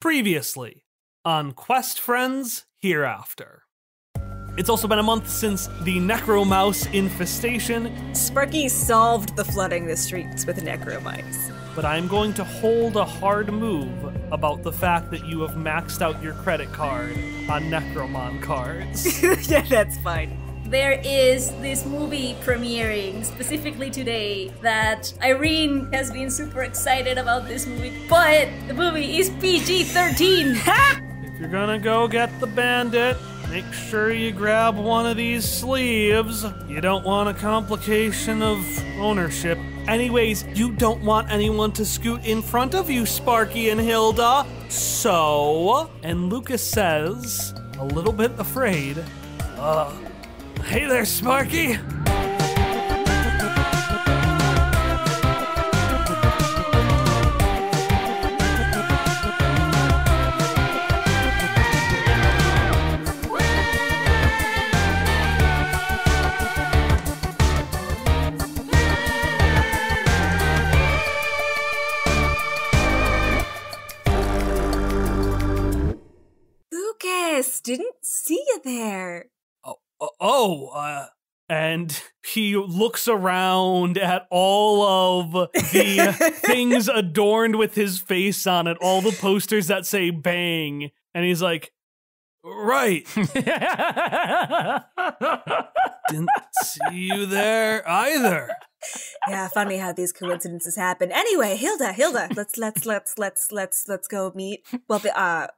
Previously on Quest Friends Hereafter. It's also been a month since the Necromouse infestation. Sparky solved the flooding the streets with Necromice. But I'm going to hold a hard move about the fact that you have maxed out your credit card on Necromon cards. Yeah, that's fine. There is this movie premiering specifically today that Irene has been super excited about this movie, but the movie is PG-13. If you're gonna go get the bandit, make sure you grab one of these sleeves. You don't want a complication of ownership. Anyways, you don't want anyone to scoot in front of you, Sparky and Hilda. So, and Lucas says, a little bit afraid, hey there, Sparky. Lucas, didn't see you there. And he looks around at all of the things adorned with his face on it, all the posters that say bang, and he's like, right. Didn't see you there either. Yeah, funny how these coincidences happen. Anyway, Hilda, let's go meet. Well,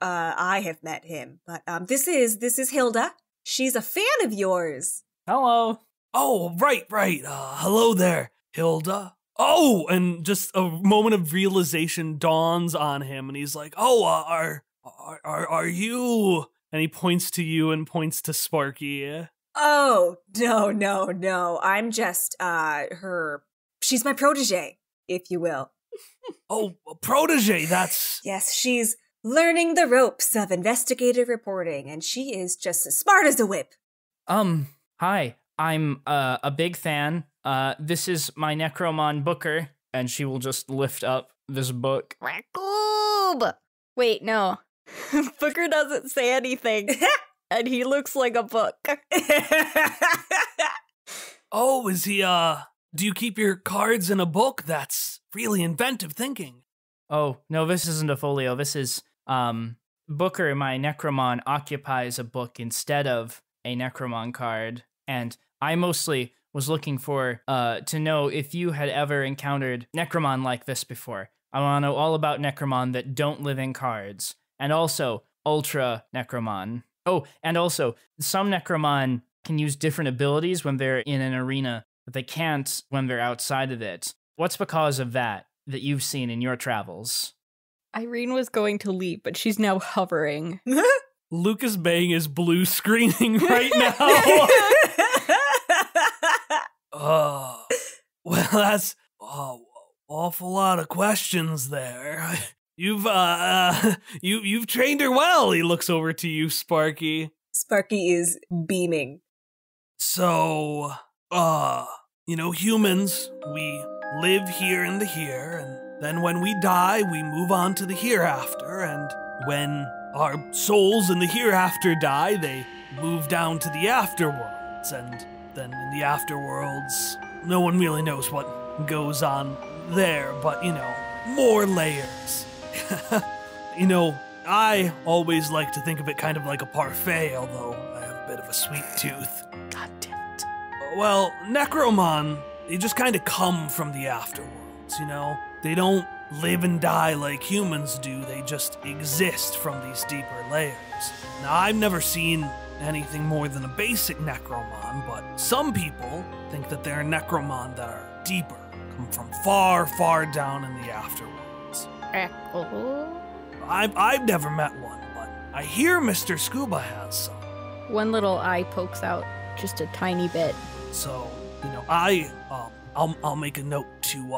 I have met him, but this is Hilda. She's a fan of yours. Hello. Oh, right. Hello there, Hilda. Oh, and just a moment of realization dawns on him, and he's like, "Oh, are you?" And he points to you and points to Sparky. Oh, no. I'm just she's my protege, if you will. Oh, a protege, that's... Yes, she's learning the ropes of investigative reporting, and she is just as smart as a whip. Hi, I'm a big fan. This is my Necromon Booker, and she will just lift up this book. Racoob! Wait, no. Booker doesn't say anything, and he looks like a book. Oh, is he, do you keep your cards in a book? That's really inventive thinking. Oh, no, this isn't a folio. This is, Booker, my Necromon, occupies a book instead of a Necromon card, and I mostly was looking for, to know if you had ever encountered Necromon like this before. I want to know all about Necromon that don't live in cards, and also Ultra Necromon. Oh, and also, some Necromon can use different abilities when they're in an arena, but they can't when they're outside of it. What's the cause of that you've seen in your travels? Irene was going to leave, but she's now hovering. Lucas Bang is blue screening right now. Well, that's awful lot of questions there. You've trained her well. He looks over to you, Sparky. Sparky is beaming. So, humans, we live here in the here, and then when we die, we move on to the hereafter, and when our souls in the hereafter die, they move down to the afterworlds, and then in the afterworlds, no one really knows what goes on there, but, more layers. I always like to think of it kind of like a parfait, although I have a bit of a sweet tooth. God damn it. Well, Necromon, they just kind of come from the afterworlds, They don't live and die like humans do, they just exist from these deeper layers. Now, I've never seen anything more than a basic Necromon, but some people think that there are Necromon that are deeper, come from far, far down in the afterworlds. I've never met one, but I hear Mr. Scuba has some. One little eye pokes out, just a tiny bit. So, I'll make a note to,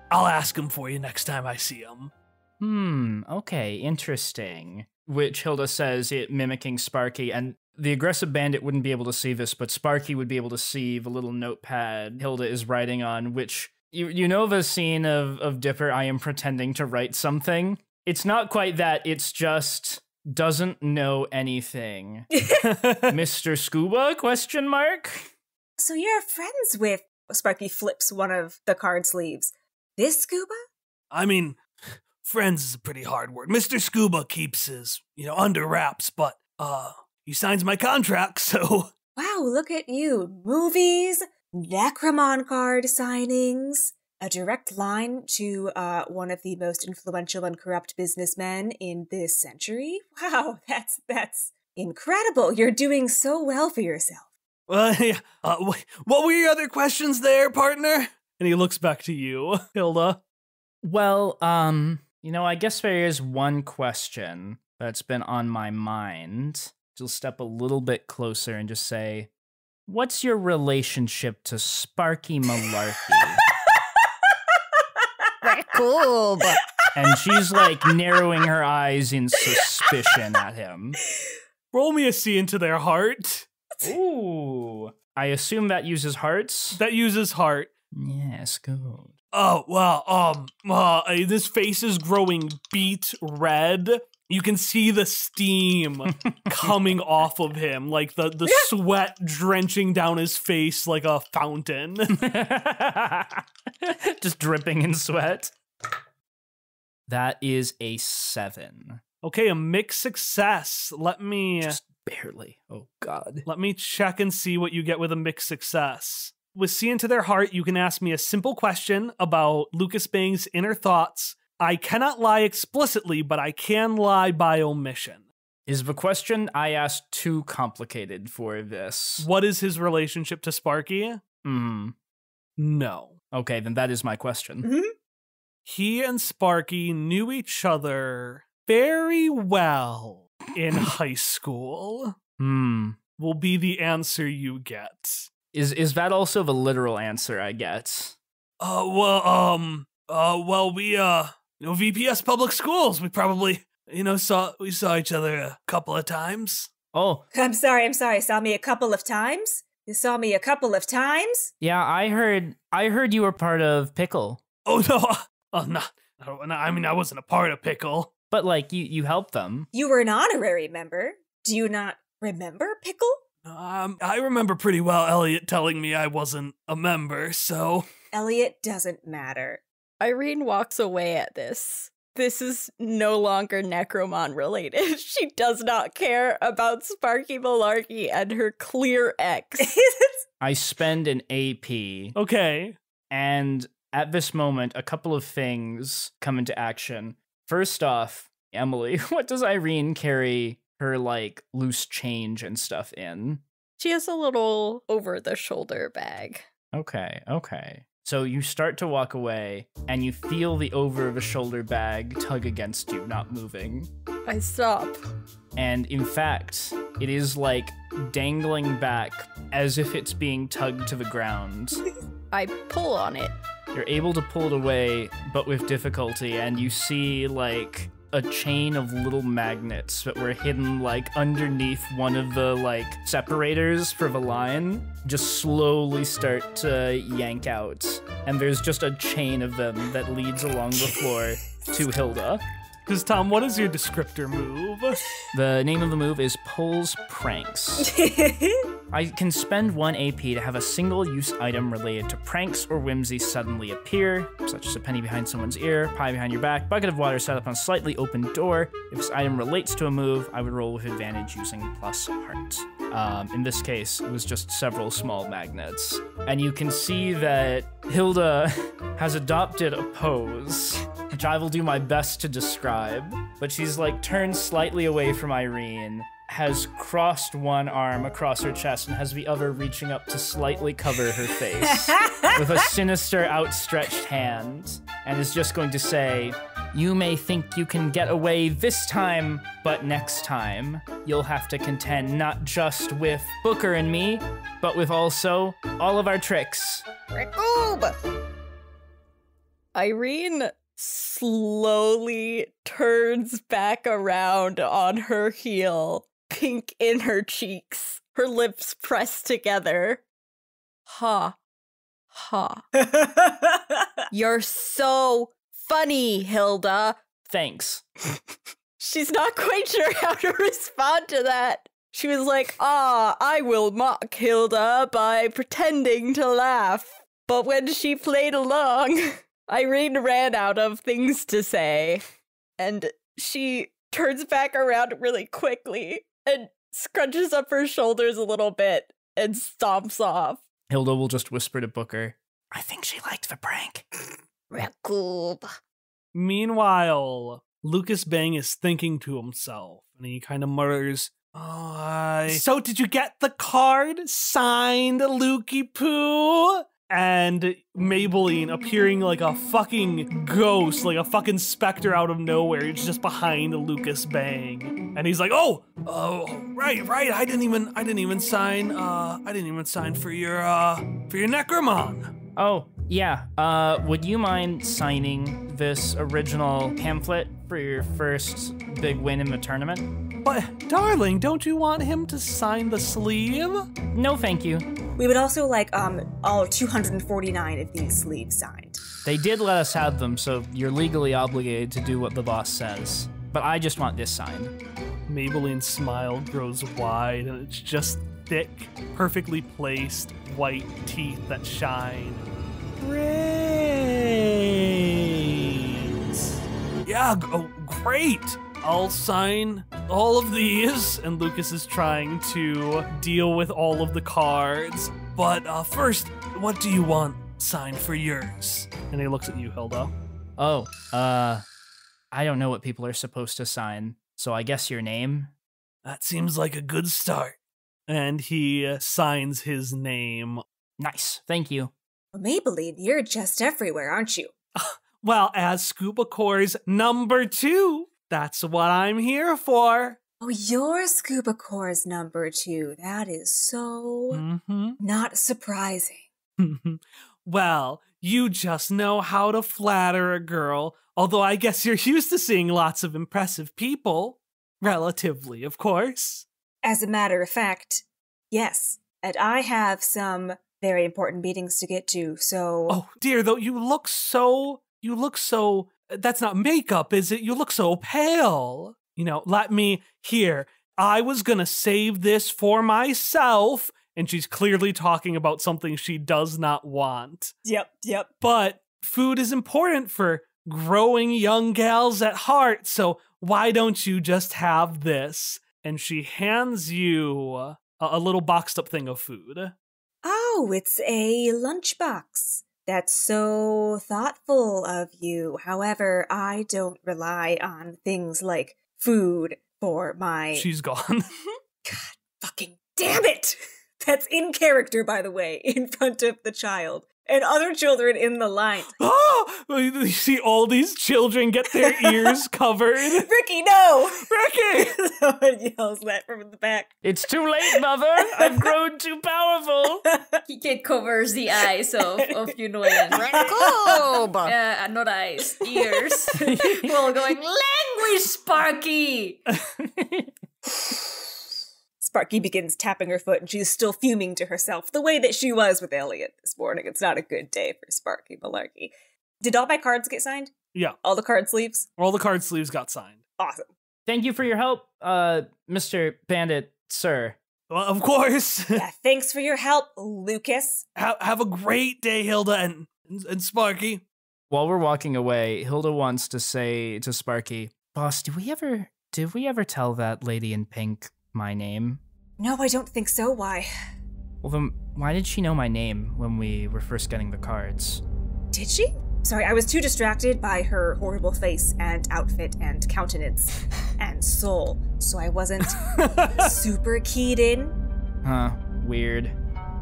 I'll ask him for you next time I see him. Okay, interesting. Which Hilda says, it mimicking Sparky, and the aggressive bandit wouldn't be able to see this, but Sparky would be able to see the little notepad Hilda is writing on, which, you know the scene of Dipper, I am pretending to write something? It's not quite that. It's just doesn't know anything. Mr. Scuba, question mark? So you're friends with... Sparky flips one of the card sleeves. This Scuba? I mean, friends is a pretty hard word. Mr. Scuba keeps his, under wraps, but, he signs my contract, so... Wow, look at you. Movies, Necromon card signings, a direct line to one of the most influential and corrupt businessmen in this century. Wow, that's incredible. You're doing so well for yourself. Yeah. What were your other questions there, partner? And he looks back to you, Hilda. Well, I guess there is one question that's been on my mind. She'll step a little bit closer and just say, what's your relationship to Sparky Malarkey? Cool. And she's like narrowing her eyes in suspicion at him. Roll me a C into their heart. Ooh. I assume that uses hearts? That uses heart. Yes, good. Oh, well, this face is growing beet red. You can see the steam coming off of him, like the sweat drenching down his face like a fountain. Just dripping in sweat. That is a 7. Okay, a mixed success. Let me... Just barely. Oh, God. Let me check and see what you get with a mixed success. With See Into Their Heart, you can ask me a simple question about Lucas Bang's inner thoughts. I cannot lie explicitly, but I can lie by omission. Is the question I asked too complicated for this? What is his relationship to Sparky? No. Okay, then that is my question. Mm-hmm. He and Sparky knew each other very well in high school. Will be the answer you get. Is that also the literal answer I get? We VPS Public Schools. We probably, saw each other a couple of times. Oh. I'm sorry. Saw me a couple of times? You saw me a couple of times? Yeah, I heard you were part of Pickle. Oh, no. No. I mean, I wasn't a part of Pickle. But, you helped them. You were an honorary member. Do you not remember Pickle? I remember pretty well Elliot telling me I wasn't a member, so... Elliot doesn't matter. Irene walks away at this. This is no longer Necromon related. She does not care about Sparky Malarkey and her clear ex. I spend an AP. Okay. And at this moment, a couple of things come into action. First off, Emily, what does Irene carry her, loose change and stuff in? She has a little over-the-shoulder bag. Okay. So you start to walk away, and you feel the over-the-shoulder bag tug against you, not moving. I stop. And in fact, it is dangling back as if it's being tugged to the ground. I pull on it. You're able to pull it away, but with difficulty, and you see, a chain of little magnets that were hidden, underneath one of the, separators for the line, just slowly start to yank out. And there's just a chain of them that leads along the floor to Hilda. Because, Tom, what is your descriptor move? The name of the move is Pulls Pranks. I can spend 1 AP to have a single-use item related to pranks or whimsy suddenly appear, such as a penny behind someone's ear, pie behind your back, bucket of water set up on a slightly open door. If this item relates to a move, I would roll with advantage using plus heart. In this case, it was just several small magnets. And you can see that Hilda has adopted a pose, which I will do my best to describe. But she's turned slightly away from Irene, has crossed one arm across her chest and has the other reaching up to slightly cover her face with a sinister outstretched hand, and is just going to say, "You may think you can get away this time, but next time you'll have to contend not just with Booker and me, but with also all of our tricks." Irene slowly turns back around on her heel, pink in her cheeks, her lips pressed together. Ha. You're so funny, Hilda. Thanks. She's not quite sure how to respond to that. She was like, I will mock Hilda by pretending to laugh. But when she played along, Irene ran out of things to say. And she turns back around really quickly and scrunches up her shoulders a little bit and stomps off. Hilda will just whisper to Booker, I think she liked the prank. Rakub. Meanwhile, Lucas Bang is thinking to himself, and he kind of mutters, so did you get the card signed, Lukey Poo? And Maybelline appearing like a fucking ghost, like a fucking specter out of nowhere. It's just behind Lucas Bang. And he's like, right. I didn't even sign for your Necromon. Oh, yeah. Would you mind signing this original pamphlet for your first big win in the tournament? But, darling, don't you want him to sign the sleeve? No, thank you. We would also like all 249 of these sleeves signed. They did let us have them, so you're legally obligated to do what the boss says. But I just want this signed. Maybelline's smile grows wide, and it's just thick, perfectly placed white teeth that shine. Great! Yeah, great! I'll sign all of these, and Lucas is trying to deal with all of the cards. But first, what do you want signed for yours? And he looks at you, Hilda. Oh, I don't know what people are supposed to sign, so I guess your name? That seems like a good start. And he signs his name. Nice, thank you. Maybelline, you're just everywhere, aren't you? Well, as Scuba Core's number 2. That's what I'm here for. Oh, you're Scuba Core's number 2. That is so not surprising. Well, you just know how to flatter a girl, although I guess you're used to seeing lots of impressive people. Relatively, of course. As a matter of fact, yes. And I have some very important meetings to get to, so... Oh, dear, though, you look so... That's not makeup, is it? You look so pale. You know, let me... Here, I was gonna save this for myself. And she's clearly talking about something she does not want. Yep. But food is important for growing young gals at heart, so why don't you just have this? And she hands you a little boxed up thing of food. Oh, it's a lunchbox. That's so thoughtful of you. However, I don't rely on things like food for my... She's gone. God fucking damn it! That's in character, by the way, in front of the child. And other children in the line. Oh! You see all these children get their ears covered. Ricky, no! Ricky! Someone yells that from the back. It's too late, Mother! I've grown too powerful! He covers the eyes of Yunoyan. Not eyes, ears. Well, going, language, Sparky! Sparky begins tapping her foot, and she's still fuming to herself, the way that she was with Elliot this morning. It's not a good day for Sparky Malarkey. Did all my cards get signed? Yeah. All the card sleeves? All the card sleeves got signed. Awesome. Thank you for your help, Mr. Bandit, sir. Well, of course. Yeah, thanks for your help, Lucas. Have a great day, Hilda and Sparky. While we're walking away, Hilda wants to say to Sparky, Boss, did we ever tell that lady in pink my name? No, I don't think so. Why? Well, then why did she know my name when we were first getting the cards? Did she? Sorry, I was too distracted by her horrible face and outfit and countenance and soul, so I wasn't super keyed in. Huh, weird.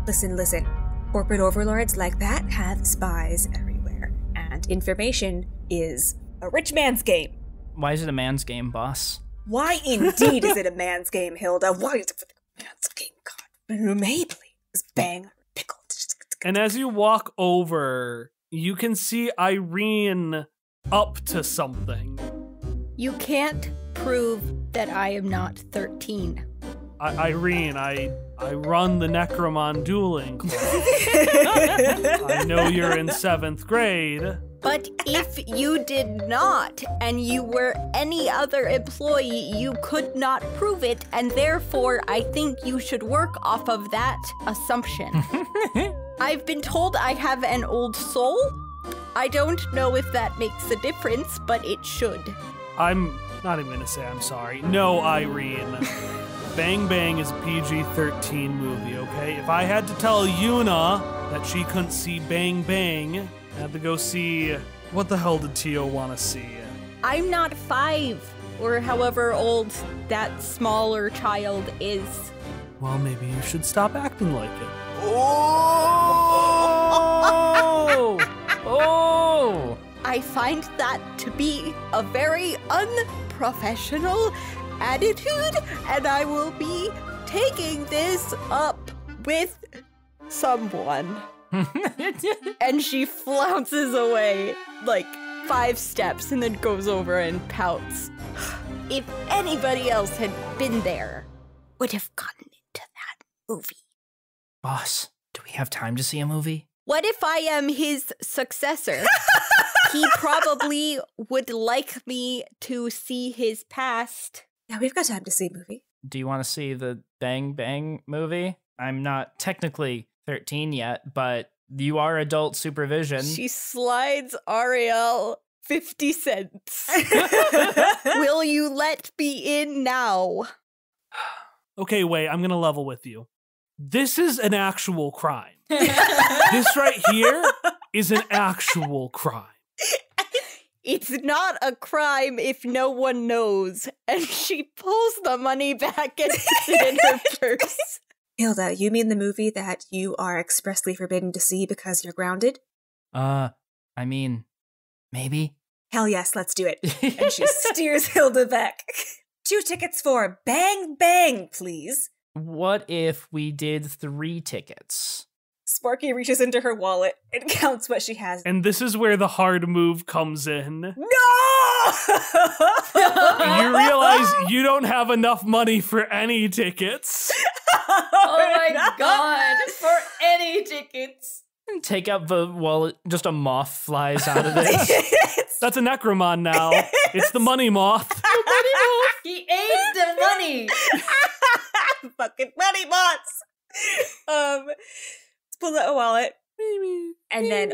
Listen. Corporate overlords like that have spies everywhere, and information is a rich man's game. Why is it a man's game, boss? Why indeed is it a man's game, Hilda? Why is it a man's game? God, Maybelline is bang pickle. And as you walk over, you can see Irene up to something. You can't prove that I am not 13. Irene, I run the Necromon dueling club. I know you're in 7th grade. But if you did not, and you were any other employee, you could not prove it, and therefore I think you should work off of that assumption. I've been told I have an old soul. I don't know if that makes a difference, but it should. I'm not even gonna say I'm sorry. No, Irene. Bang Bang is a PG-13 movie, okay? If I had to tell Yuna that she couldn't see Bang Bang, I had to go see... What the hell did Tio want to see? I'm not 5, or however old that smaller child is. Well, maybe you should stop acting like it. Oh! Oh! I find that to be a very unprofessional attitude, and I will be taking this up with someone. And she flounces away like 5 steps and then goes over and pouts. If anybody else had been there, would have gotten into that movie. Boss, do we have time to see a movie? What if I am his successor? He probably would like me to see his past. Yeah, we've got time to see a movie. Do you want to see the Bang Bang movie? I'm not technically 13 yet, but you are adult supervision. She slides Ariel 50 cents. Will you let me in now? Okay, wait, I'm gonna level with you. This is an actual crime. This right here is an actual crime. It's not a crime if no one knows. And she pulls the money back and puts it in her purse. Hilda, you mean the movie that you are expressly forbidden to see because you're grounded? I mean, maybe. Hell yes, let's do it. And she steers Hilda back. 2 tickets for Bang Bang, please. What if we did 3 tickets? Sparky reaches into her wallet and counts what she has. And this is where the hard move comes in. No! You realize you don't have enough money for any tickets. Oh my god, for any tickets. Take out the wallet, just a moth flies out of it. That's a Necromon now. It's the money moth. He ate the money. Fucking money bots. Let's pull out a wallet. And then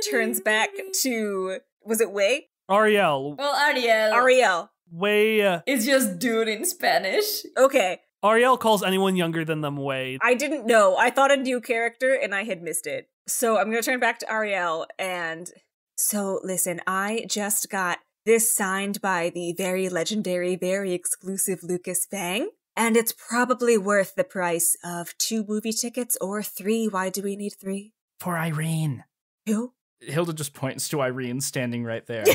turns back to, was it Wei? Ariel. Well, Ariel. Ariel. Wei. It's just dude in Spanish. Okay. Ariel calls anyone younger than them Wei. I didn't know. I thought a new character and I had missed it. So I'm going to turn back to Ariel and... So listen, I just got this signed by the very legendary, very exclusive Lucas Fang. And it's probably worth the price of 2 movie tickets or 3. Why do we need 3? For Irene. Who? Hilda just points to Irene standing right there.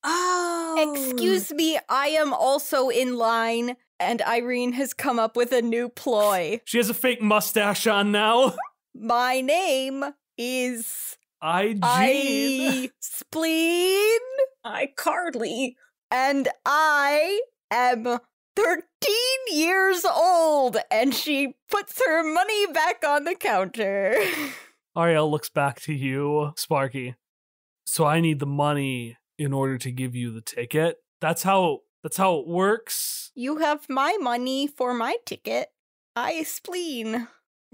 Oh. Excuse me, I am also in line, and Irene has come up with a new ploy. She has a fake mustache on now. My name is... I Spleen, iCardly. and I am 13 years old, and she puts her money back on the counter. Ariel looks back to you, Sparky. So I need the money in order to give you the ticket. That's how it works. You have my money for my ticket. I Spleen.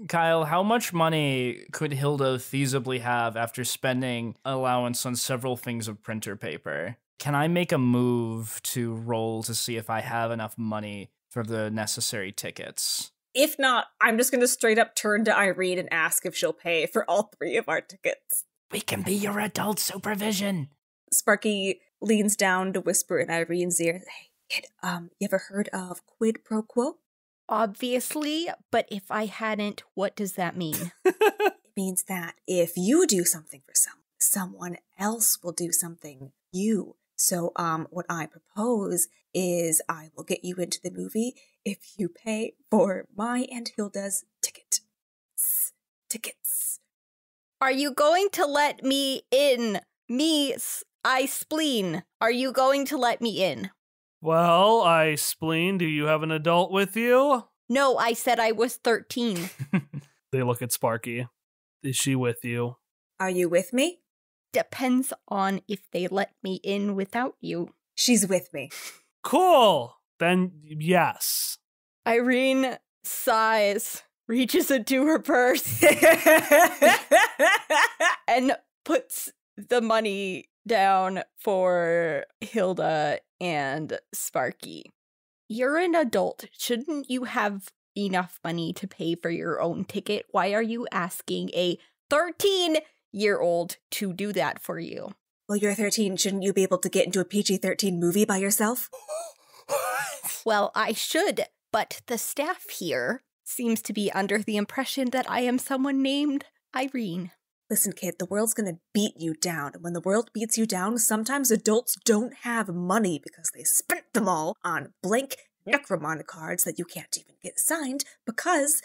Kyle, how much money could Hilda feasibly have after spending allowance on several things of printer paper? Can I make a move to roll to see if I have enough money for the necessary tickets? If not, I'm just going to straight up turn to Irene and ask if she'll pay for all 3 of our tickets. We can be your adult supervision. Sparky leans down to whisper in Irene's ear, "Hey, kid, you ever heard of quid pro quo?" Obviously, but if I hadn't, what does that mean? It means that if you do something for someone else will do something you. So, what I propose is I will get you into the movie if you pay for my and Hilda's tickets. Are you going to let me in? I Spleen. Are you going to let me in? Well, I Spleen, do you have an adult with you? No, I said I was 13. They look at Sparky. Is she with you? Are you with me? depends on if they let me in without you. She's with me. Cool. Then yes. Irene sighs, reaches into her purse, and puts the money down for Hilda and Sparky. You're an adult. Shouldn't you have enough money to pay for your own ticket? Why are you asking a 13-year-old to do that for you? Well, you're 13. Shouldn't you be able to get into a PG-13 movie by yourself? Well, I should, but the staff here seems to be under the impression that I am someone named Irene. Listen, kid, the world's gonna beat you down. And when the world beats you down, sometimes adults don't have money because they spent them all on blank Necromon cards that you can't even get signed because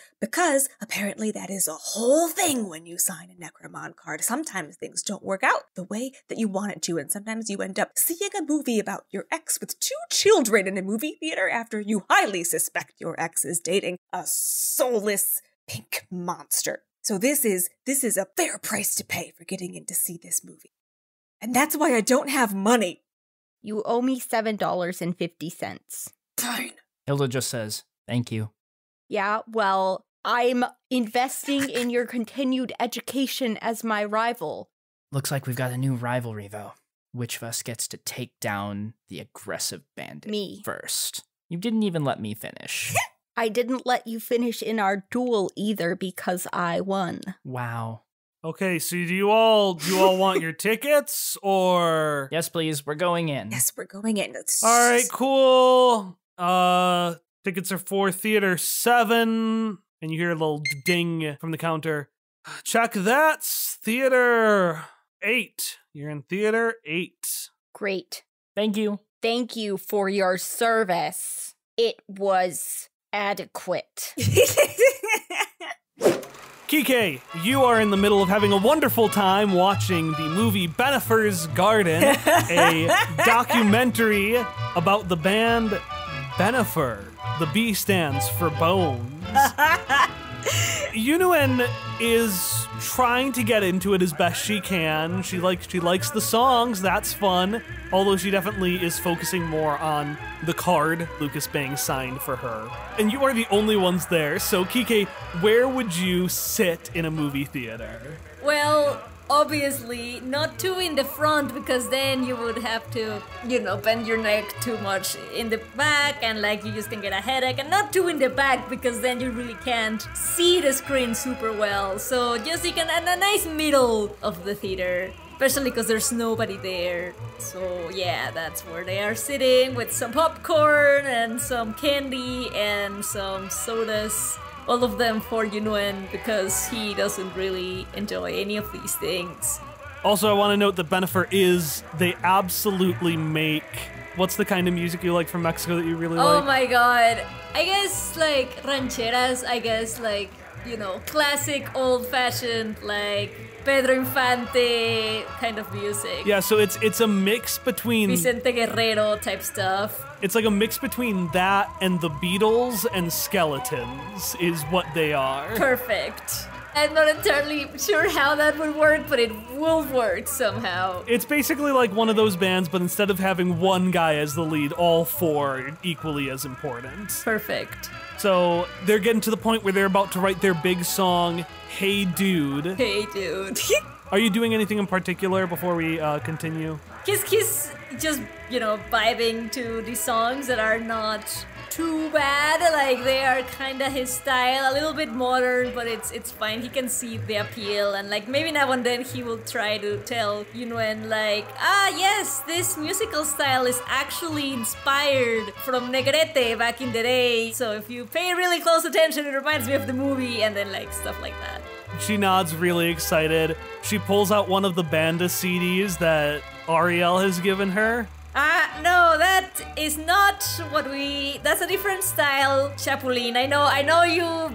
apparently that is a whole thing when you sign a Necromon card. Sometimes things don't work out the way that you want it to, and sometimes you end up seeing a movie about your ex with 2 children in a movie theater after you highly suspect your ex is dating a soulless pink monster. So this is a fair price to pay for getting in to see this movie. And that's why I don't have money. You owe me $7.50. Fine. Hilda just says, thank you. Yeah, well, I'm investing in your continued education as my rival. Looks like we've got a new rivalry, though. Which of us gets to take down the aggressive bandit Me. first? You didn't even let me finish. I didn't let you finish in our duel either because I won. Wow. Okay, so do you all want your tickets or? Yes, please. We're going in. Yes, we're going in. All right, cool. Tickets are for Theater 7, and you hear a little ding from the counter. Check that. Theater 8. You're in Theater 8. Great. Thank you. Thank you for your service. It was adequate. Kike, you are in the middle of having a wonderful time watching the movie Benifer's Garden, a documentary about the band Benifer. The B stands for Bones. Yunuen is trying to get into it as best she can. She likes the songs, that's fun. Although she definitely is focusing more on the card Lucas being signed for her. And you are the only ones there, so Kike, where would you sit in a movie theater? Well, obviously not too in the front because then you would have to, bend your neck too much in the back and you just can get a headache, and not too in the back because then you really can't see the screen super well. So just you can a nice middle of the theater, especially because there's nobody there. So yeah, that's where they are sitting with some popcorn and some candy and some sodas. All of them for Yunuen because he doesn't really enjoy any of these things. Also, I want to note that Benifer they absolutely make... What's the kind of music you like from Mexico that you really like? Oh my god. I guess rancheras, classic old-fashioned, Pedro Infante kind of music. Yeah, so it's a mix between... Vicente Guerrero type stuff. It's like a mix between that and the Beatles and Skeletons is what they are. Perfect. I'm not entirely sure how that would work, but it will work somehow. It's basically like one of those bands, but instead of having one guy as the lead, all 4 are equally as important. Perfect. So they're getting to the point where they're about to write their big song, Hey Dude. Hey Dude. Are you doing anything in particular before we continue? He's just, vibing to these songs that are not too bad. They are kind of his style, a little bit modern, but it's fine. He can see the appeal, and maybe now and then he will try to tell Yunuen yes, this musical style is actually inspired from Negrete back in the day. So if you pay really close attention, it reminds me of the movie, and then stuff like that. She nods really excited. She pulls out one of the Banda CDs that Ariel has given her. No, that is not that's a different style, Chapulin. I know you,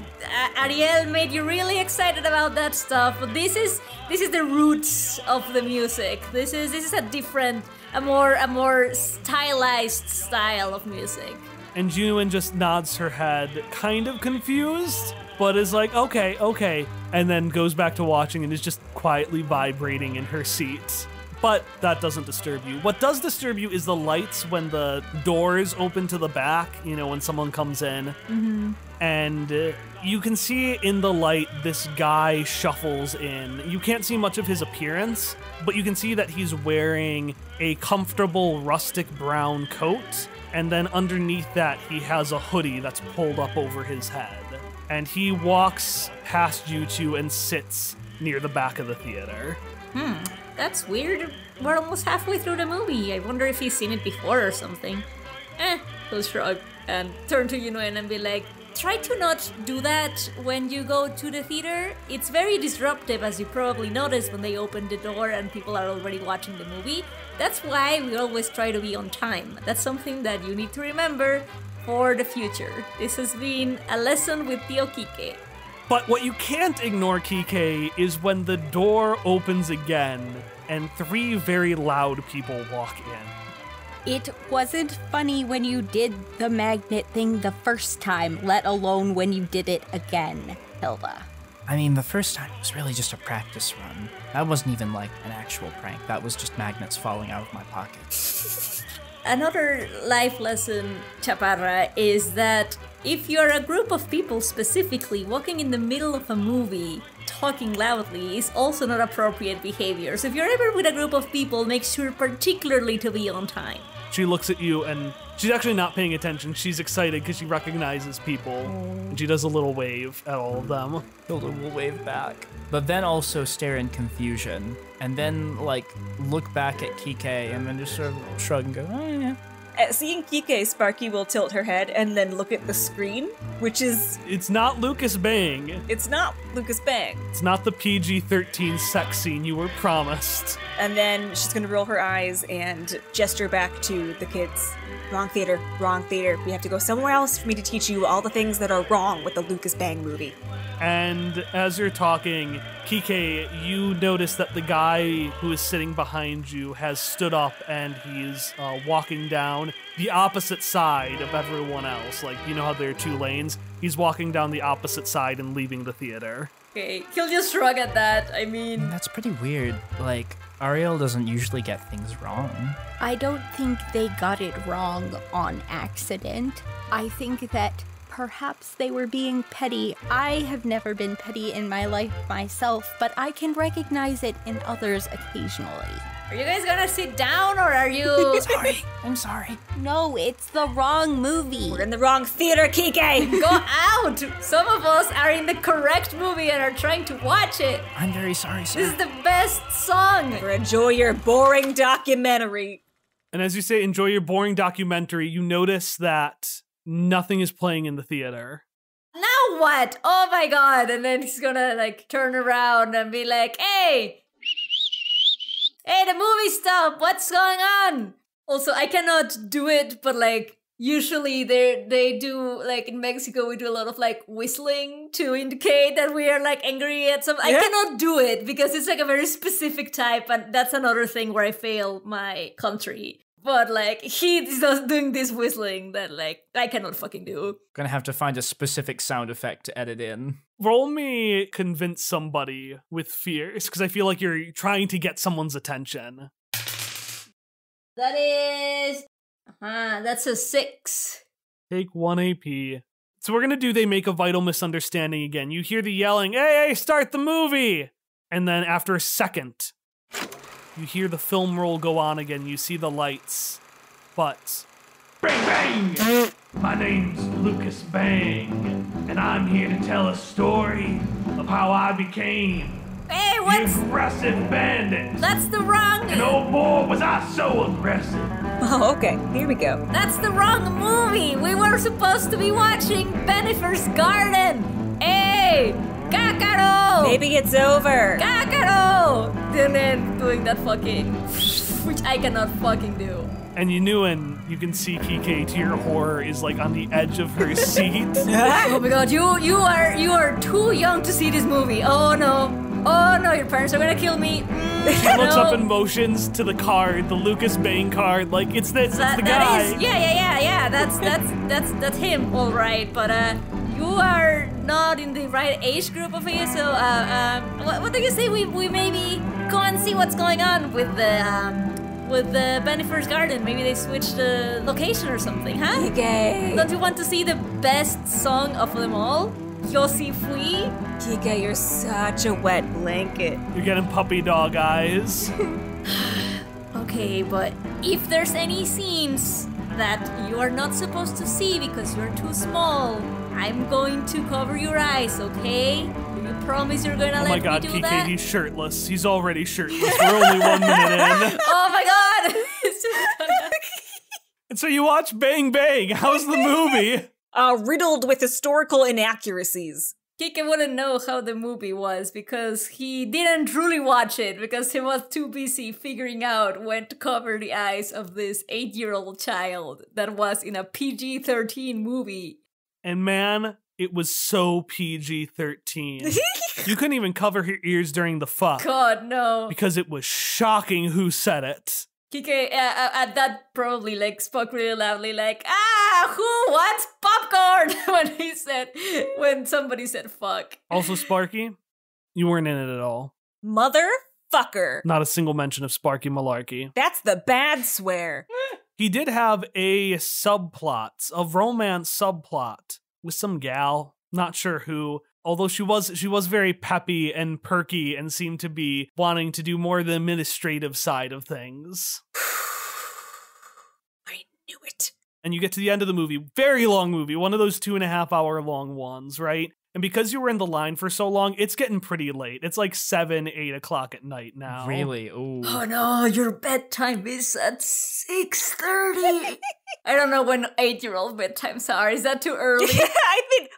Ariel made you really excited about that stuff, but this is the roots of the music. This is a more stylized style of music. And Yunuen just nods her head, kind of confused. but is like, okay, and then goes back to watching and is just quietly vibrating in her seat. But that doesn't disturb you. What does disturb you is the lights when the doors open to the back, you know, when someone comes in. Mm-hmm. And you can see in the light this guy shuffles in. You can't see much of his appearance, but you can see that he's wearing a comfortable rustic brown coat. And then underneath that, he has a hoodie that's pulled up over his head. And he walks past you two and sits near the back of the theater. That's weird. We're almost halfway through the movie. I wonder if he's seen it before or something. He'll shrug and turn to Yunuen and be like, try to not do that when you go to the theater. It's very disruptive, as you probably noticed when they open the door and people are already watching the movie. That's why we always try to be on time. That's something that you need to remember for the future. This has been a lesson with Tio Kike. But what you can't ignore, Kike, is when the door opens again and 3 very loud people walk in. It wasn't funny when you did the magnet thing the first time, let alone when you did it again, Hilda. I mean, the first time was really just a practice run. That wasn't even like an actual prank. That was just magnets falling out of my pocket. Another life lesson, Chaparra, is that if you're a group of people specifically walking in the middle of a movie, talking loudly is also not appropriate behavior. So if you're ever with a group of people, make sure particularly to be on time. She looks at you and she's actually not paying attention. She's excited because she recognizes people. And she does a little wave at all of them. Hilda will wave back. But then also stare in confusion. And then, like, look back at Kike and then just sort of shrug and go, oh, yeah. Seeing Kike, Sparky will tilt her head and then look at the screen, which is... It's not Lucas Bang. It's not Lucas Bang. It's not the PG-13 sex scene you were promised. And then she's gonna roll her eyes and gesture back to the kids. Wrong theater, wrong theater. We have to go somewhere else for me to teach you all the things that are wrong with the Lucas Bang movie. And as you're talking, Kike, you notice that the guy who is sitting behind you has stood up and he's walking down the opposite side of everyone else. Like, you know how there are 2 lanes? He's walking down the opposite side and leaving the theater. Okay, he'll just shrug at that. I mean... That's pretty weird. Like, Ariel doesn't usually get things wrong. I don't think they got it wrong on accident. I think that perhaps they were being petty. I have never been petty in my life myself, but I can recognize it in others occasionally. Are you guys gonna sit down or are you... Sorry, I'm sorry. No, it's the wrong movie. We're in the wrong theater, Kike! Go out! Some of us are in the correct movie and are trying to watch it. I'm very sorry, sir. This is the best song. Or enjoy your boring documentary. And as you say, enjoy your boring documentary, you notice that nothing is playing in the theater. Now what? Oh my god. And then he's gonna like turn around and be like, hey, the movie stopped. What's going on? Also, I cannot do it, but like usually they do, like in Mexico, we do a lot of like whistling to indicate that we are like angry at something. I cannot do it because it's like a very specific type, and that's another thing where I fail my country. But like he's just doing this whistling that like I cannot fucking do. Gonna have to find a specific sound effect to edit in. Roll me convince somebody with fears, because I feel like you're trying to get someone's attention. That is... that's a 6. Take 1 AP. So we're gonna do They Make a Vital Misunderstanding again. You hear the yelling, hey, start the movie! And then after a second, you hear the film roll go on again. You see the lights. But... Bang, bang! My name's Lucas Bang, and I'm here to tell a story of how I became Hey, the what's... aggressive bandit. That's the wrong... And oh boy, was I so aggressive. Oh, okay. Here we go. That's the wrong movie! We were supposed to be watching Bennifer's Garden! Hey! Kakaro! Maybe it's over. Kakaro! And then doing that fucking... which I cannot fucking do. And Yunuen, you can see Kike, to your horror, is like on the edge of her seat. Oh my god, you are too young to see this movie. Oh no. Oh no, your parents are gonna kill me. She looks up and motions to the card, the Lucas Bane card, like it's the guy. That is, yeah. That's him, all right. But you are not in the right age group of it. So what do you say we maybe go and see what's going on with the Bennifer's garden? Maybe they switched the location or something, huh? Kike. Don't you want to see the best song of them all? Yossi Fui? Kike, you're such a wet blanket. You're getting puppy dog eyes. Okay, but if there's any scenes that you are not supposed to see because you're too small, I'm going to cover your eyes, okay? Do you promise you're gonna Oh let my god, me do Kike, that? he's shirtless. He's already shirtless. We're only 1 minute in. Oh my god! It's just And so you watch Bang Bang. How's the movie? Riddled with historical inaccuracies. Kike wouldn't know how the movie was because he didn't truly watch it because he was too busy figuring out when to cover the eyes of this 8-year-old child that was in a PG-13 movie. And man, it was so PG-13. You couldn't even cover your ears during the fuck. God, no. Because it was shocking who said it. Kike at that probably like spoke really loudly like, who wants popcorn? when somebody said fuck. Also, Sparky, you weren't in it at all. Motherfucker. Not a single mention of Sparky Malarkey. That's the bad swear. He did have a subplot, a romance subplot with some gal, not sure who. Although she was very peppy and perky and seemed to be wanting to do more of the administrative side of things. I knew it. And you get to the end of the movie, very long movie, one of those 2.5 hour long ones, right? And because you were in the line for so long, it's getting pretty late. It's like 7, 8 o'clock at night now. Really? Ooh. Oh no, your bedtime is at 6:30. I don't know when 8-year-old bedtimes are. Is that too early?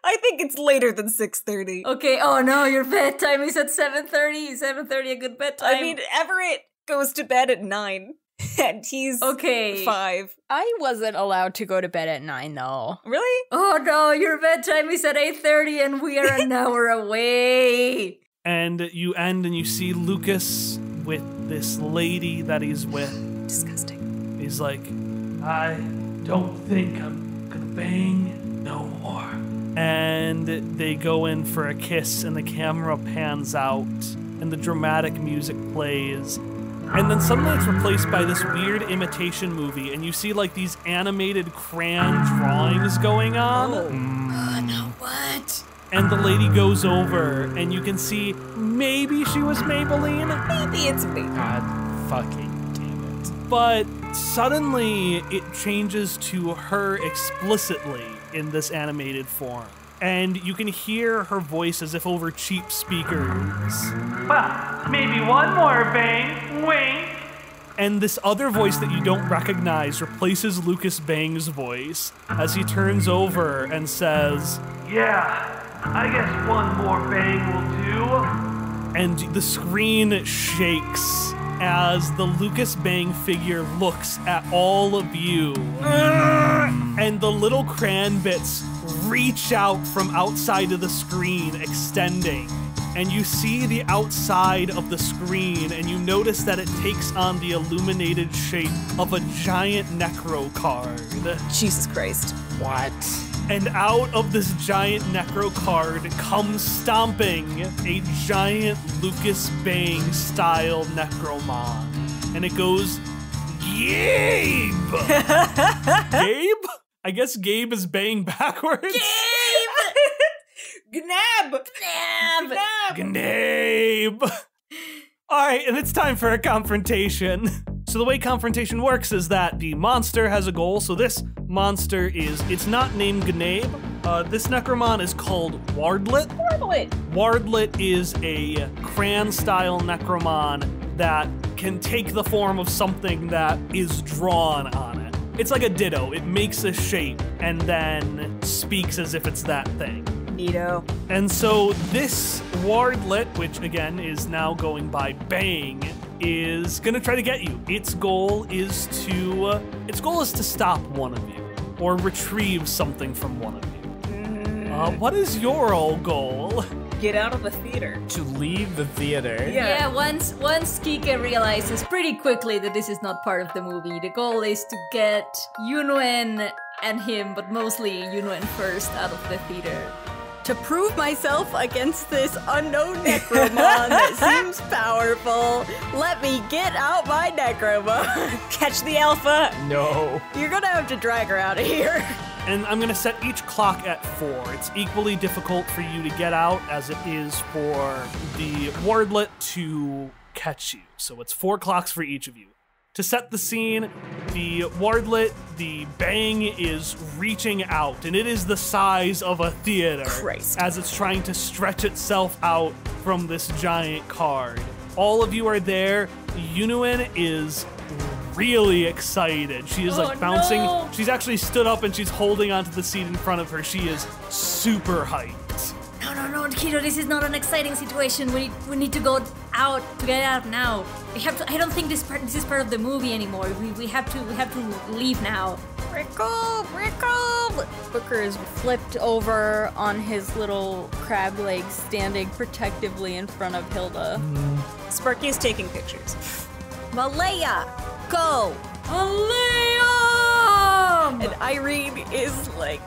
I think it's later than 6:30. Okay, oh no, your bedtime is at 7:30. 7:30 a good bedtime? I mean, Everett goes to bed at 9. And he's okay. 5. I wasn't allowed to go to bed at 9, though. Really? Oh no, your bedtime is at 8:30 and we are an hour away. And you end and you see Lucas with this lady that he's with. Disgusting. He's like, I don't think I'm gonna bang no more. And they go in for a kiss and the camera pans out and the dramatic music plays. And then suddenly it's replaced by this weird imitation movie, and you see like these animated crayon drawings going on. Oh no, what? And the lady goes over, and you can see maybe she was Maybelline. Maybe it's me. God fucking damn it. But suddenly it changes to her explicitly in this animated form. And you can hear her voice as if over cheap speakers. Well, maybe one more bang, wink. And this other voice that you don't recognize replaces Lucas Bang's voice as he turns over and says, yeah, I guess one more bang will do. And the screen shakes as the Lucas Bang figure looks at all of you. And the little crayon bits reach out from outside of the screen, extending. And you see the outside of the screen, and you notice that it takes on the illuminated shape of a giant necro card. Jesus Christ. What? And out of this giant necro card comes stomping a giant Lucas Bang style necromon. And it goes, Gabe! Gabe? I guess Gabe is Bang backwards. Gabe! Gnab! Gnab! Gnabe! Alright, and it's time for a confrontation. So the way confrontation works is that the monster has a goal. So this monster it's not named Gnabe. This Necromon is called Wardlet. Wardlet is a crayon-style Necromon that can take the form of something that is drawn on it. It's like a ditto. It makes a shape and then speaks as if it's that thing. Neato. And so this Wardlet, which again is now going by Bang, is gonna try to get you. Its goal is to stop one of you or retrieve something from one of you. What is your goal? get out of the theater. To leave the theater. Yeah, once Kike realizes pretty quickly that this is not part of the movie, the goal is to get Yunuen and him, but mostly Yunuen first, out of the theater. To prove myself against this unknown Necromon that seems powerful, let me get out my Necromon. Catch the alpha! No. You're gonna have to drag her out of here. And I'm gonna set each clock at 4. It's equally difficult for you to get out as it is for the wardlet to catch you. So it's 4 clocks for each of you. To set the scene, the wardlet, the bang is reaching out, and it is the size of a theater Christ. as it's trying to stretch itself out from this giant card. All of you are there. Yunuen is really excited. She is like bouncing. No. She's actually stood up and she's holding onto the seat in front of her. She is super hyped. No, Kiro, this is not an exciting situation. We need to go out, to get out now. We have to. I don't think this is part of the movie anymore. We have to leave now. Rickle! Booker is flipped over on his little crab legs, standing protectively in front of Hilda. Sparky is taking pictures. Malaya, go! Liam! And Irene is like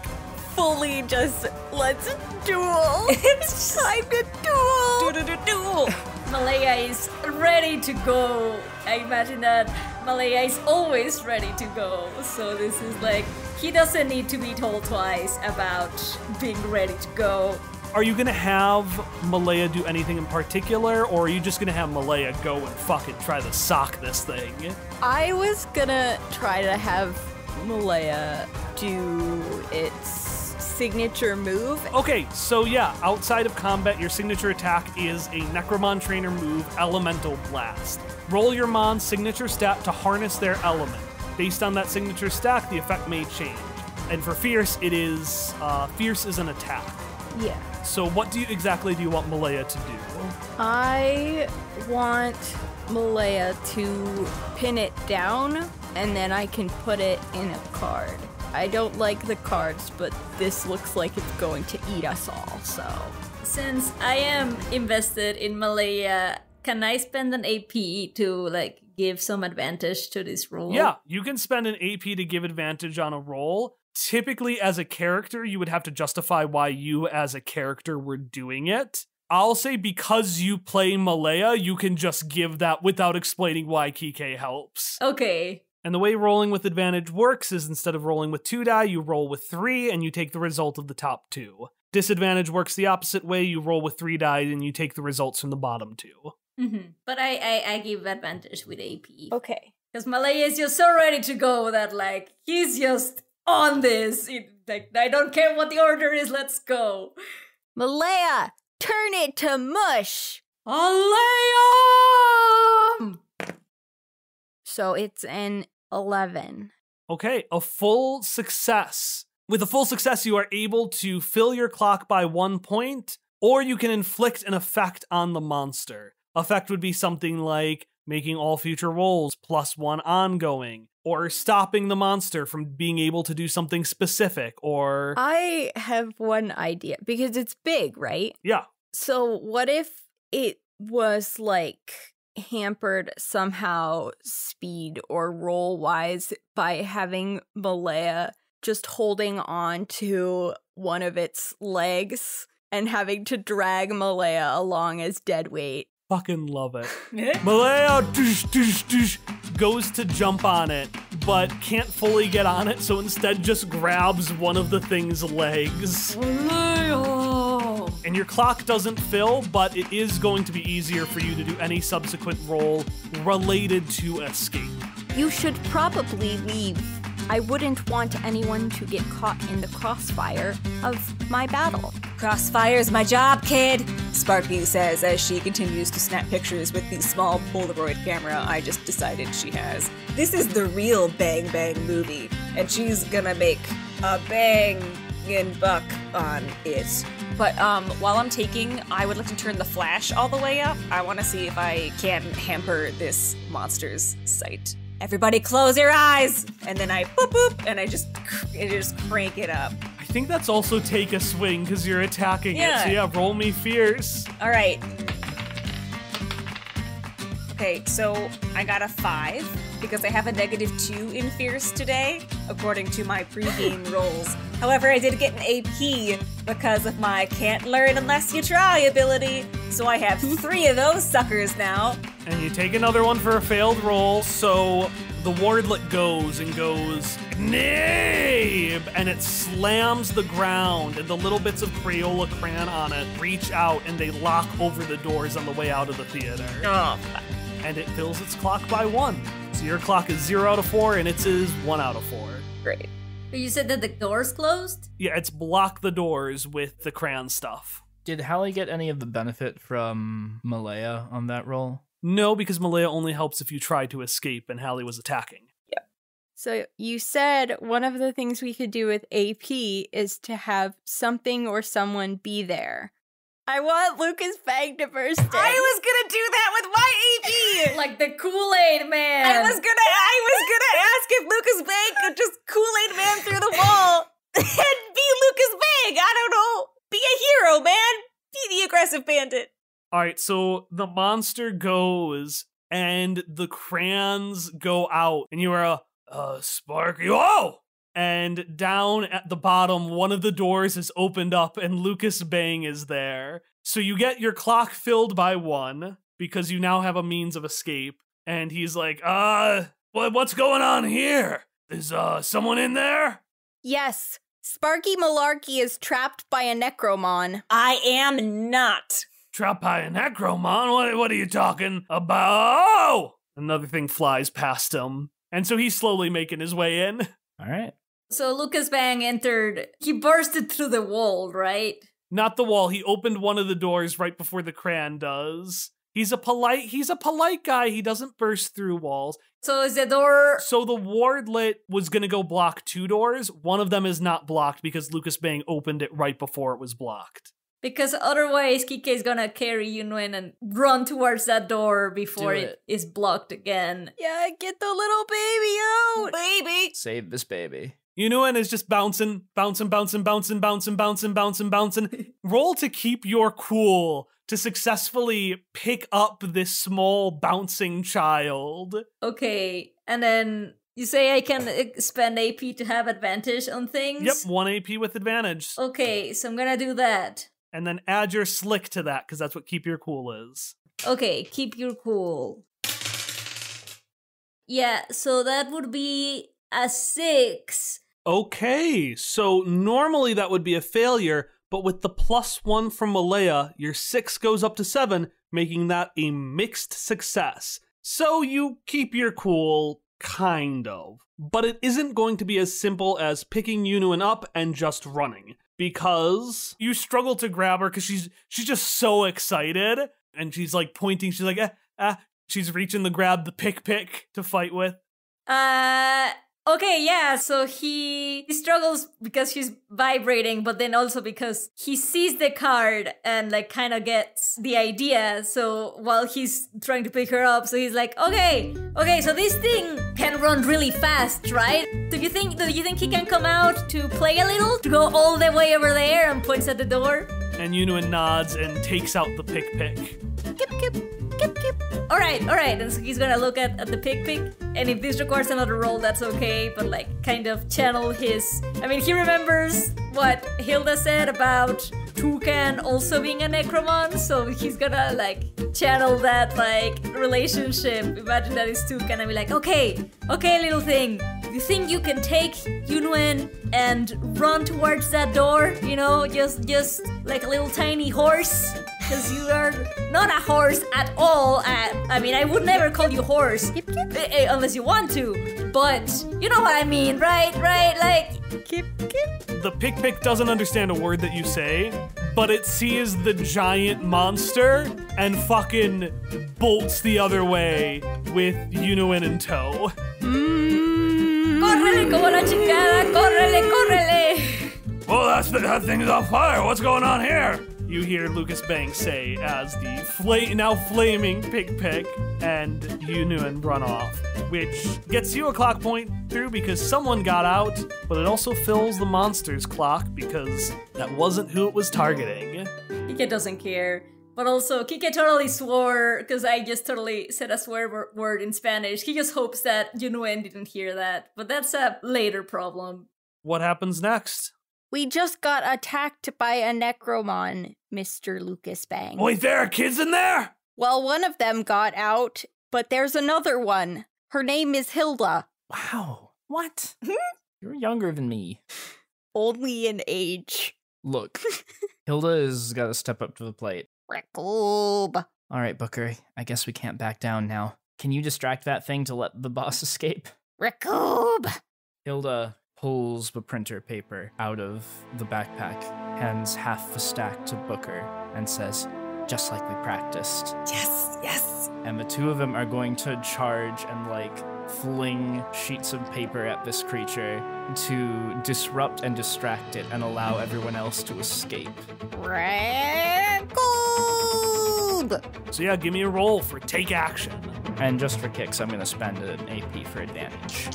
fully just, let's duel. It's time to duel. Duel! Malaya is ready to go. I imagine that Malaya is always ready to go. So this is like, he doesn't need to be told twice about being ready to go. Are you gonna have Malaya do anything in particular, or are you just gonna have Malaya go and fucking try to sock this thing? I was gonna try to have Malaya do its signature move. Okay, so yeah, outside of combat, your signature attack is a Necromon trainer move, Elemental Blast. Roll your Mon's signature stat to harness their element. Based on that signature stat, the effect may change. And for Fierce, it is, Fierce is an attack. Yeah. So what exactly do you want Malaya to do? I want Malaya to pin it down, and then I can put it in a card. I don't like the cards, but this looks like it's going to eat us all, so. Since I am invested in Malaya, can I spend an AP to like give some advantage to this roll? Yeah, you can spend an AP to give advantage on a roll. Typically, as a character, you would have to justify why you as a character were doing it. I'll say because you play Malaya, you can just give that without explaining why Kike helps. Okay. And the way rolling with advantage works is instead of rolling with 2 die, you roll with 3 and you take the result of the top 2. Disadvantage works the opposite way. You roll with 3 die and you take the results from the bottom 2. Mm-hmm. But I give advantage with AP. Okay. Because Malaya is just so ready to go that like, he's just on this. Like, I don't care what the order is, let's go. Malaya, turn it to mush! Alea! So it's an 11. Okay, a full success. With a full success, you are able to fill your clock by 1 point, or you can inflict an effect on the monster. Effect would be something like making all future rolls +1 ongoing, or stopping the monster from being able to do something specific, or... I have one idea, because it's big, right? Yeah. So what if it was like hampered somehow speed or roll wise by having Malaya just holding on to one of its legs and having to drag Malaya along as dead weight? Fucking love it. Malaya goes to jump on it, but can't fully get on it, so instead just grabs one of the thing's legs. And your clock doesn't fill, but it is going to be easier for you to do any subsequent roll related to escape. You should probably leave. I wouldn't want anyone to get caught in the crossfire of my battle. Crossfire's my job, kid, Sparky says as she continues to snap pictures with the small Polaroid camera I just decided she has. This is the real Bang Bang movie, and she's gonna make a bangin' buck on it. But while I'm taking, I would like to turn the flash all the way up. I want to see if I can hamper this monster's sight. Everybody close your eyes! And then I boop boop, and I just crank it up. I think that's also take a swing because you're attacking it. So yeah, roll me fierce. All right. Okay, so I got a 5 because I have a -2 in fierce today, according to my pre-game rolls. However, I did get an AP because of my can't learn unless you try ability. So I have 3 of those suckers now. And you take another one for a failed roll, so the wardlet goes, Nabe! And it slams the ground, and the little bits of Crayola crayon on it reach out, and they lock over the doors on the way out of the theater. Oh, and it fills its clock by 1. So your clock is 0 out of 4, and its is 1 out of 4. great. But you said that the door's closed? Yeah, it's blocked the doors with the crayon stuff. Did Hallie get any of the benefit from Malaya on that roll? No, because Malaya only helps if you try to escape, and Hallie was attacking. So you said one of the things we could do with AP is to have something or someone be there. I want Lucas Bang to burst in. I was gonna do that with my AP! Like the Kool-Aid man! I was gonna ask if Lucas Bang could just Kool-Aid man through the wall and be Lucas Bang! I don't know! Be a hero, man! Be the aggressive bandit! Alright, so the monster goes, and the crayons go out, and you are Sparky, oh! And down at the bottom, one of the doors is opened up, and Lucas Bang is there. So you get your clock filled by 1, because you now have a means of escape. And he's like, what's going on here? Is, someone in there? Yes, Sparky Malarkey is trapped by a Necromon. I am not. Trapped by a Necromon? What are you talking about? Oh! Another thing flies past him. And so he's slowly making his way in. All right. So Lucas Bang entered, he bursted through the wall, right? Not the wall, he opened one of the doors right before the crayon does. He's a polite guy, he doesn't burst through walls. So is the door... So the wardlet was gonna go block 2 doors, one of them is not blocked because Lucas Bang opened it right before it was blocked. Because otherwise Kike is gonna carry Yunwen and run towards that door before it is blocked again. Yeah, get the little baby out! Baby! Save this baby. Yunwen is just bouncing. Roll to keep your cool to successfully pick up this small bouncing child. Okay, and then you say I can spend AP to have advantage on things? Yep, 1 AP with advantage. Okay, so I'm gonna do that. And then add your slick to that, because that's what keep your cool is. Okay, keep your cool. Yeah, so that would be a 6. Okay, so normally that would be a failure, but with the +1 from Malaya, your 6 goes up to 7, making that a mixed success. So you keep your cool, kind of. But it isn't going to be as simple as picking Yunwen up and just running, because you struggle to grab her because she's just so excited, and she's like pointing, she's like, she's reaching to grab the pick to fight with. Okay, yeah, so he struggles because she's vibrating, but then also because he sees the card and like kind of gets the idea. So while he's trying to pick her up, so he's like, okay, so this thing can run really fast, right? Do you think he can come out to play a little? To go all the way over there and points at the door? And Yunwen nods and takes out the pick. Kip, kip, kip, kip. All right, and so he's gonna look at the pick, and if this requires another roll, that's okay, but like kind of channel his... I mean, he remembers what Hilda said about Toucan also being a Necromon, so he's gonna like channel that like relationship. Imagine that it's Toucan and be like, okay, little thing, you think you can take Yunwen and run towards that door? You know, just like a little tiny horse? Because you are not a horse at all. I mean, I would never call you horse. Unless you want to. But you know what I mean, right? Like, Kip. The pick doesn't understand a word that you say, but it sees the giant monster and fucking bolts the other way with Yunwen in tow. Córrele como la chingada, córrele. Oh, that thing is on fire. What's going on here? You hear Lucas Bang say as the now flaming pick and Yunwen run off which gets you a clock point through because someone got out, but it also fills the monster's clock because that wasn't who it was targeting. Kike doesn't care. But also, Kike totally swore, because I just totally said a swear word in Spanish. He just hopes that Yunuen didn't hear that. But that's a later problem. What happens next? We just got attacked by a Necromon, Mr. Lucas Bang. Wait, there are kids in there? Well, one of them got out, but there's another one. Her name is Hilda. Wow. What? You're younger than me. Only in age. Look, Hilda has got to step up to the plate. Racoob. All right, Booker, I guess we can't back down now. Can you distract that thing to let the boss escape? Racoob. Hilda pulls the printer paper out of the backpack, hands half the stack to Booker, and says, just like we practiced. Yes, yes. And the two of them are going to charge and, fling sheets of paper at this creature to disrupt and distract it and allow everyone else to escape. Racoob. So yeah, give me a roll for take action. And just for kicks, I'm going to spend an AP for advantage.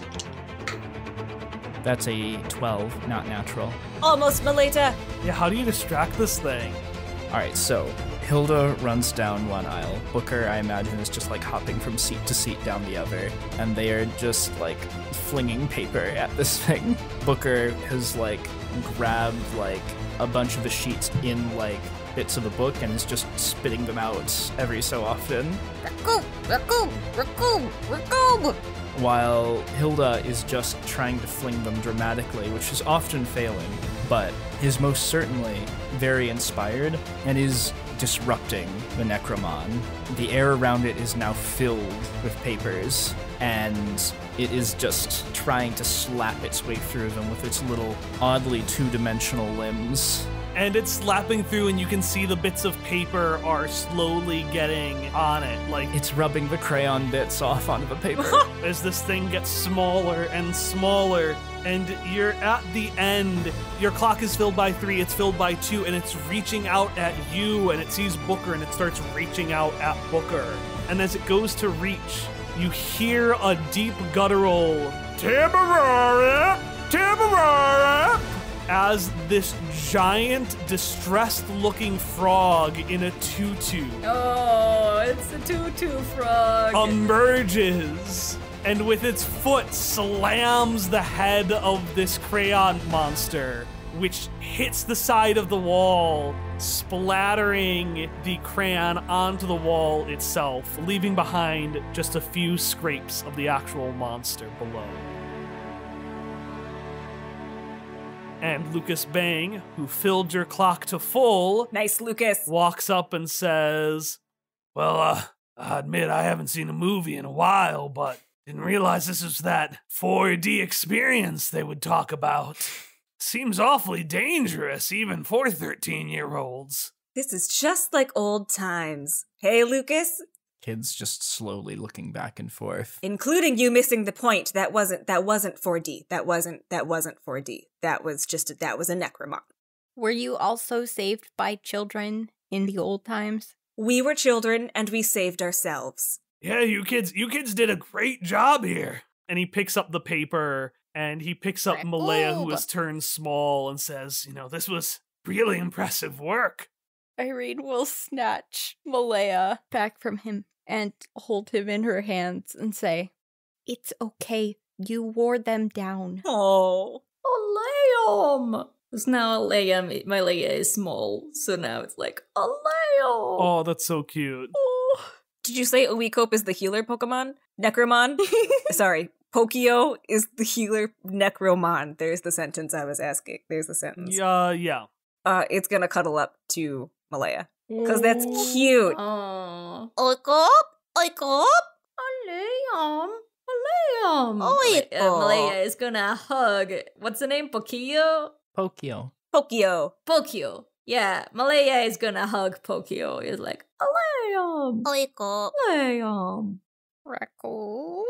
That's a 12, not natural. Almost, Melita. Yeah, how do you distract this thing? All right, so Hilda runs down one aisle. Booker, I imagine, is just hopping from seat to seat down the other. And they are just flinging paper at this thing. Booker has grabbed a bunch of the sheets in bits of the book and is just spitting them out every so often. Racoob. Racoob. Racoob. Racoob. While Hilda is just trying to fling them dramatically, which is often failing, but is most certainly very inspired and is disrupting the Necromon. The air around it is now filled with papers, and it is just trying to slap its way through them with its little oddly two-dimensional limbs. And it's slapping through, and you can see the bits of paper are slowly getting on it. It's rubbing the crayon bits off onto the paper. As this thing gets smaller and smaller, and you're at the end. Your clock is filled by 3, it's filled by 2, and it's reaching out at you, and it sees Booker, and it starts reaching out at Booker. And as it goes to reach, you hear a deep guttural, Timberara! Timberara! As this giant, distressed-looking frog in a tutu Oh, it's a tutu frog. emerges, and with its foot slams the head of this crayon monster, which hits the side of the wall, splattering the crayon onto the wall itself, leaving behind just a few scrapes of the actual monster below. And Lucas Bang, who filled your clock to full, Nice, Lucas. walks up and says, well, I admit I haven't seen a movie in a while, but didn't realize this was that 4D experience they would talk about. Seems awfully dangerous, even for 13-year-olds. This is just like old times. Hey, Lucas? Kids just slowly looking back and forth. Including you missing the point. That wasn't 4D. That wasn't 4D. That was a Necromon. Were you also saved by children in the old times? We were children and we saved ourselves. Yeah, you kids did a great job here. And he picks up the paper, and he picks up Malaya, who has turned small, and says, this was really impressive work. Irene will snatch Malaya back from him and hold him in her hands and say, It's okay. You wore them down. Oh. Oh, Liam! Because now Liam, my Leia is small, so now it's like, oh, Liam! Oh, that's so cute. Oh. Did you say Uwecope is the healer Pokemon? Necromon? Sorry, Pokio is the healer Necromon. There's the sentence I was asking. There's the sentence. Yeah. It's gonna cuddle up to Malaya. Because that's cute. Oh. Oikop. Liam! Liam! Oiko. Malaya is gonna hug. What's the name? Pokio? Pokio. Pokio. Pokio. Yeah, Malaya is gonna hug Pokio. It's like, Liam! Oikop. Liam! Racoob,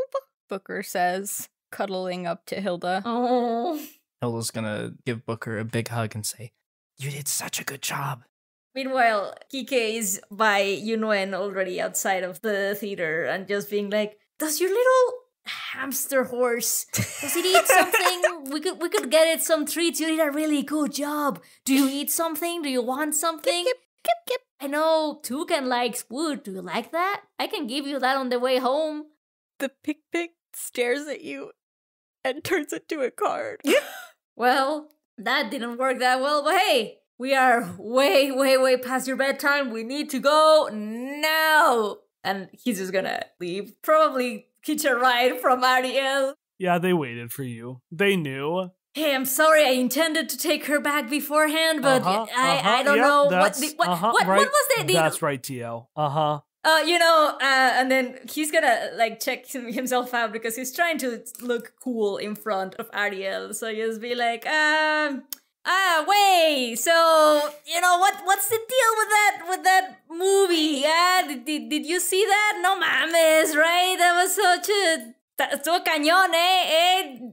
Booker says, cuddling up to Hilda. Oh. Hilda's gonna give Booker a big hug and say, you did such a good job. Meanwhile, Kike is by Yunuen already outside of the theater and just being like, does your little hamster horse. Does it eat something? We could get it some treats. You did a really good job. Do you eat something? Do you want something? Kip. I know Toucan likes wood. Do you like that? I can give you that on the way home. The pig stares at you and turns into a card. Well, that didn't work that well, but hey, we are way past your bedtime. We need to go now. And he's just gonna leave. Probably hitch a ride from Ariel. Yeah, they waited for you. They knew. Hey, I'm sorry. I intended to take her back beforehand, but I don't know what was the That's right, T.O. And then he's gonna like check himself out because he's trying to look cool in front of Ariel. So just be like, wait. So what's the deal with that movie? Did you see that? No mames, right? That was such a estuvo cañón,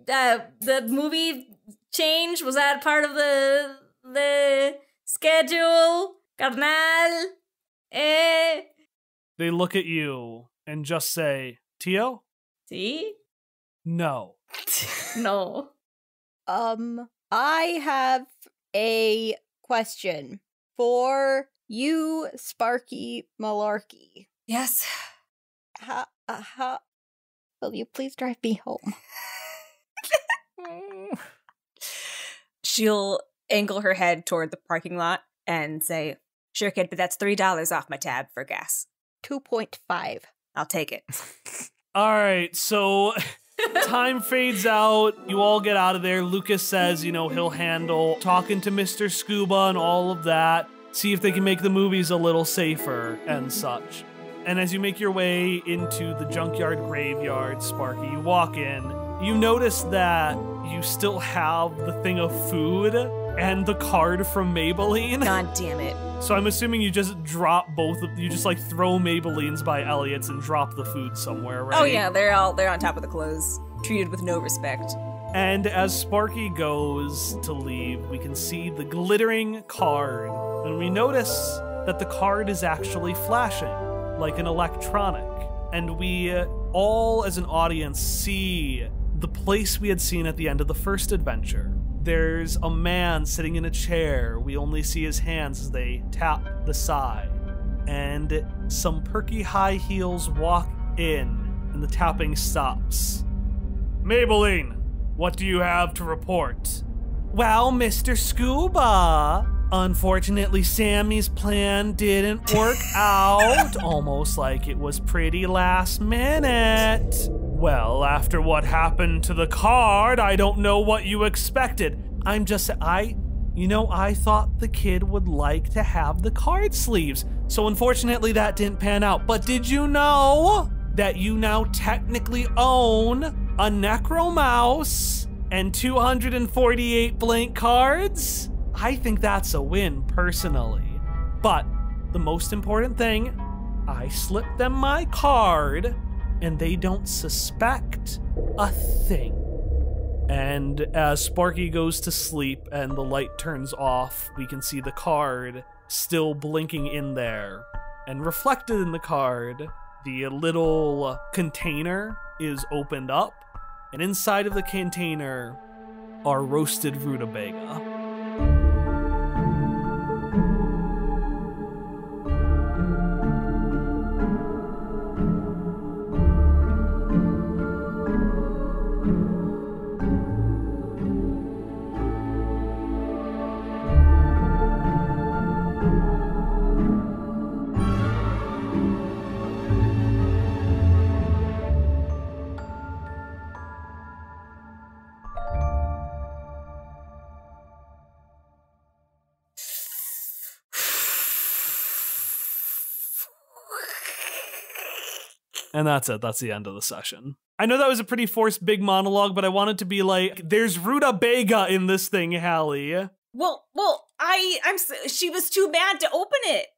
the movie change, was that part of the schedule, carnal? They look at you and just say, Tio? See? No. No. I have a question for you, Sparky Malarkey. Yes. How will you please drive me home? She'll angle her head toward the parking lot and say, "Sure, kid, but that's $3 off my tab for gas." 2.5. I'll take it. All right, so time fades out. You all get out of there. Lucas says, he'll handle talking to Mr. Scuba and all of that. See if they can make the movies a little safer and such. And as you make your way into the junkyard graveyard, Sparky, you walk in. You notice that you still have the thing of food and the card from Maybelline. God damn it. So I'm assuming you just drop both of you, just like throw Maybellines by Elliot's and drop the food somewhere, right? Oh yeah, they're on top of the clothes, treated with no respect. And as Sparky goes to leave, we can see the glittering card, and we notice that the card is actually flashing like an electronic. And we all as an audience see the place we had seen at the end of the first adventure. There's a man sitting in a chair. We only see his hands as they tap the side. And some perky high heels walk in, and the tapping stops. Maybelline, what do you have to report? Well, Mr. Scuba, unfortunately Sammy's plan didn't work out, almost like it was pretty last minute. Well, after what happened to the card, I don't know what you expected. I thought the kid would like to have the card sleeves, so unfortunately that didn't pan out. But did you know that you now technically own a Necro Mouse and 248 blank cards? I think that's a win, personally. But the most important thing, I slipped them my card, and they don't suspect a thing. And as Sparky goes to sleep and the light turns off, we can see the card still blinking in there. And reflected in the card, the little container is opened up, and inside of the container are roasted rutabaga. And that's it. That's the end of the session. I know that was a pretty forced big monologue, but I wanted to be like, there's rutabaga in this thing, Hallie. Well, she was too mad to open it.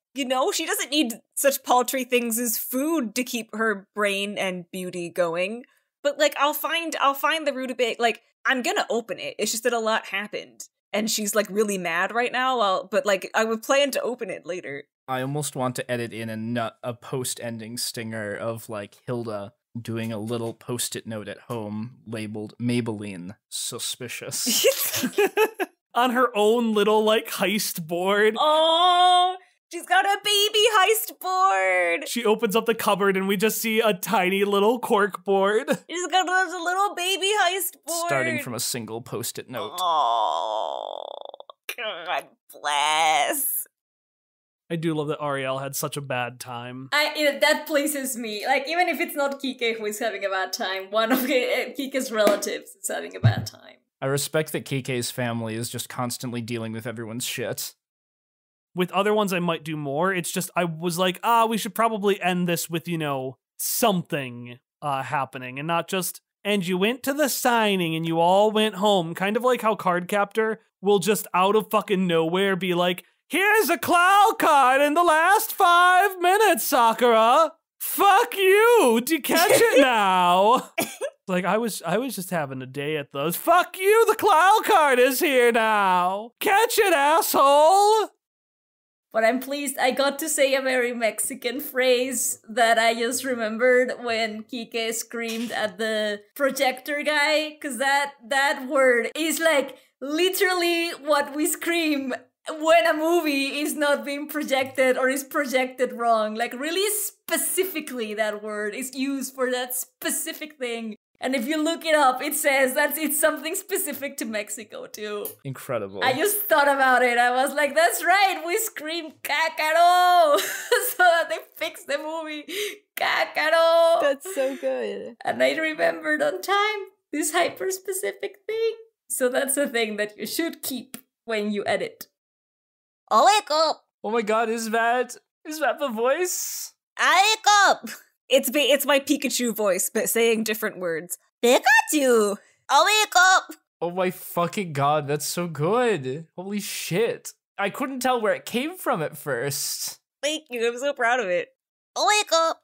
She doesn't need such paltry things as food to keep her brain and beauty going. But I'll find the rutabaga. I'm gonna open it. It's just that a lot happened, and she's really mad right now. But I would plan to open it later. I almost want to edit in a post-ending stinger of Hilda doing a little post-it note at home labeled Maybelline suspicious. On her own little, like, heist board. Oh, she's got a baby heist board. She opens up the cupboard and we just see a tiny little cork board. She's got a little baby heist board. Starting from a single post-it note. Oh, God bless. I do love that Ariel had such a bad time. That pleases me. Like, even if it's not Kike who is having a bad time, one of Kike's relatives is having a bad time. I respect that Kike's family is just constantly dealing with everyone's shit. With other ones, I might do more. It's just, I was like, we should probably end this with, something happening and not just, and you went to the signing and you all went home. Kind of like how Cardcaptor will just out of fucking nowhere be like, here's a cloud card in the last 5 minutes, Sakura. Fuck you. Do you catch it now? Like, I was just having a day at those. Fuck you, the cloud card is here now. Catch it, asshole. But I'm pleased I got to say a very Mexican phrase that I just remembered when Kike screamed at the projector guy, because that word is like literally what we scream when a movie is not being projected or is projected wrong. Like, really specifically that word is used for that specific thing. And if you look it up, it says that it's something specific to Mexico too. Incredible. I just thought about it. I was like, that's right, we scream "Cácaro" so that they fix the movie. Cácaro. That's so good. And I remembered on time this hyper-specific thing. So that's a thing that you should keep when you edit. I wake up. Oh my god, is that the voice? I wake up. It's my Pikachu voice, but saying different words. Pikachu! I wake up! Oh my fucking god, that's so good. Holy shit. I couldn't tell where it came from at first. Thank you, I'm so proud of it. I wake up.